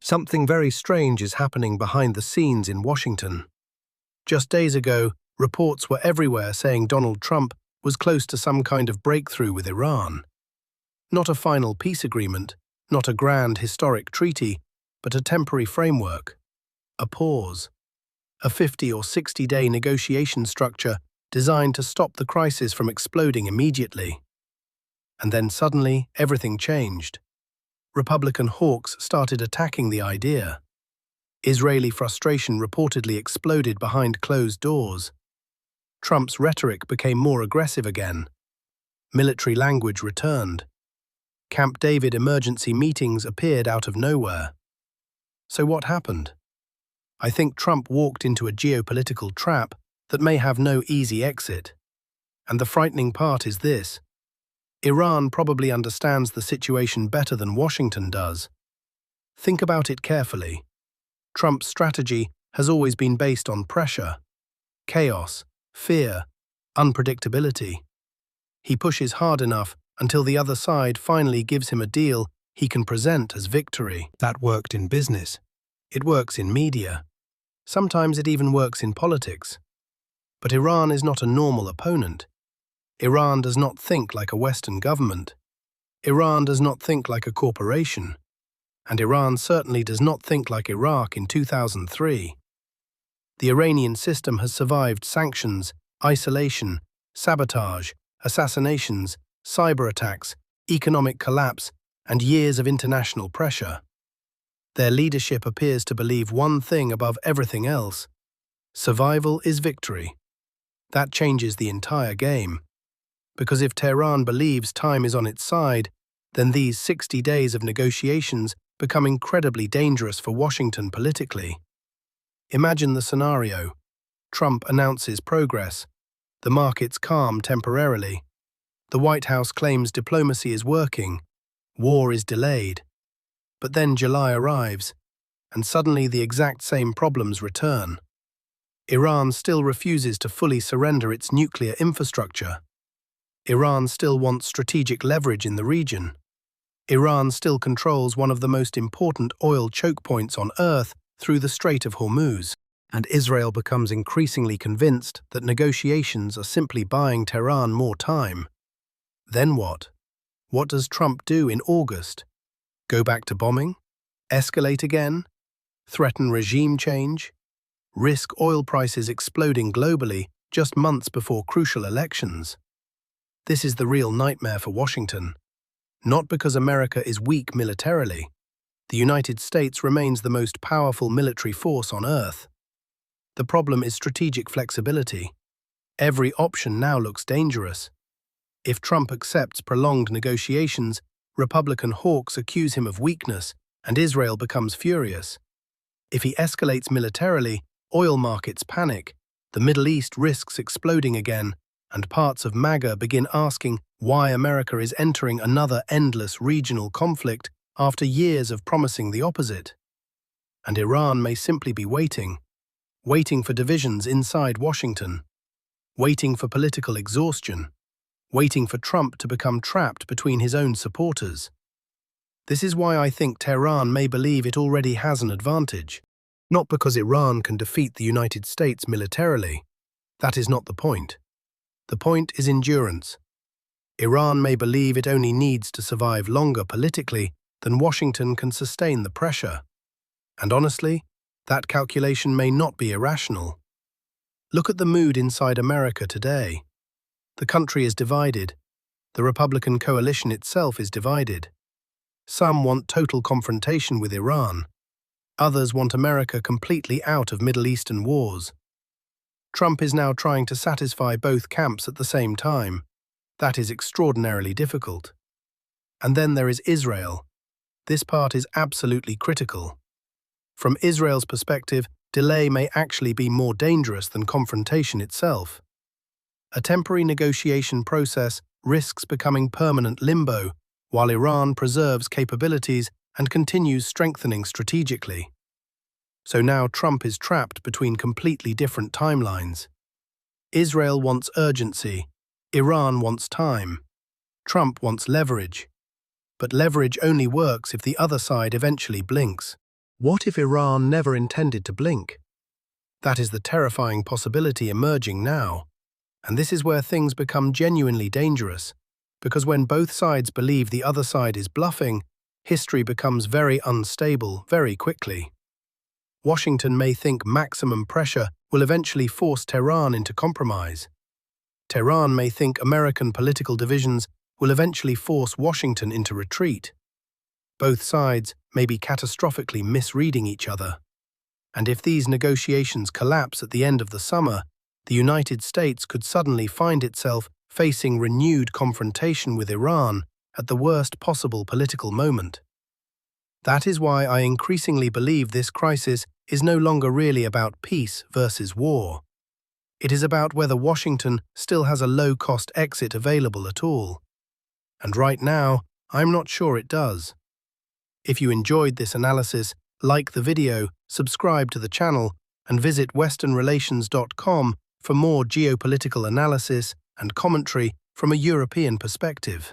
Something very strange is happening behind the scenes in Washington. Just days ago, reports were everywhere saying Donald Trump was close to some kind of breakthrough with Iran. Not a final peace agreement, not a grand historic treaty, but a temporary framework, a pause, a 50 or 60-day negotiation structure designed to stop the crisis from exploding immediately. And then suddenly, everything changed. Republican hawks started attacking the idea. Israeli frustration reportedly exploded behind closed doors. Trump's rhetoric became more aggressive again. Military language returned. Camp David emergency meetings appeared out of nowhere. So what happened? I think Trump walked into a geopolitical trap that may have no easy exit. And the frightening part is this: Iran probably understands the situation better than Washington does. Think about it carefully. Trump's strategy has always been based on pressure, chaos, fear, unpredictability. He pushes hard enough until the other side finally gives him a deal he can present as victory. That worked in business. It works in media. Sometimes it even works in politics. But Iran is not a normal opponent. Iran does not think like a Western government. Iran does not think like a corporation. And Iran certainly does not think like Iraq in 2003. The Iranian system has survived sanctions, isolation, sabotage, assassinations, cyber attacks, economic collapse, and years of international pressure. Their leadership appears to believe one thing above everything else: survival is victory. That changes the entire game. Because if Tehran believes time is on its side, then these 60 days of negotiations become incredibly dangerous for Washington politically. Imagine the scenario. Trump announces progress. The markets calm temporarily. The White House claims diplomacy is working. War is delayed. But then July arrives, and suddenly the exact same problems return. Iran still refuses to fully surrender its nuclear infrastructure. Iran still wants strategic leverage in the region. Iran still controls one of the most important oil choke points on Earth through the Strait of Hormuz. And Israel becomes increasingly convinced that negotiations are simply buying Tehran more time. Then what? What does Trump do in August? Go back to bombing? Escalate again? Threaten regime change? Risk oil prices exploding globally just months before crucial elections? This is the real nightmare for Washington. Not because America is weak militarily. The United States remains the most powerful military force on Earth. The problem is strategic flexibility. Every option now looks dangerous. If Trump accepts prolonged negotiations, Republican hawks accuse him of weakness, and Israel becomes furious. If he escalates militarily, oil markets panic, the Middle East risks exploding again, and parts of MAGA begin asking why America is entering another endless regional conflict after years of promising the opposite. And Iran may simply be waiting for divisions inside Washington, waiting for political exhaustion, waiting for Trump to become trapped between his own supporters. This is why I think Tehran may believe it already has an advantage, not because Iran can defeat the United States militarily. That is not the point. The point is endurance. Iran may believe it only needs to survive longer politically than Washington can sustain the pressure. And honestly, that calculation may not be irrational. Look at the mood inside America today. The country is divided. The Republican coalition itself is divided. Some want total confrontation with Iran. Others want America completely out of Middle Eastern wars. Trump is now trying to satisfy both camps at the same time. That is extraordinarily difficult. And then there is Israel. This part is absolutely critical. From Israel's perspective, delay may actually be more dangerous than confrontation itself. A temporary negotiation process risks becoming permanent limbo, while Iran preserves capabilities and continues strengthening strategically. So now Trump is trapped between completely different timelines. Israel wants urgency. Iran wants time. Trump wants leverage. But leverage only works if the other side eventually blinks. What if Iran never intended to blink? That is the terrifying possibility emerging now. And this is where things become genuinely dangerous, because when both sides believe the other side is bluffing, history becomes very unstable very quickly. Washington may think maximum pressure will eventually force Tehran into compromise. Tehran may think American political divisions will eventually force Washington into retreat. Both sides may be catastrophically misreading each other. And if these negotiations collapse at the end of the summer, the United States could suddenly find itself facing renewed confrontation with Iran at the worst possible political moment. That is why I increasingly believe this crisis is no longer really about peace versus war. It is about whether Washington still has a low-cost exit available at all. And right now, I'm not sure it does. If you enjoyed this analysis, like the video, subscribe to the channel, and visit westernrelations.com for more geopolitical analysis and commentary from a European perspective.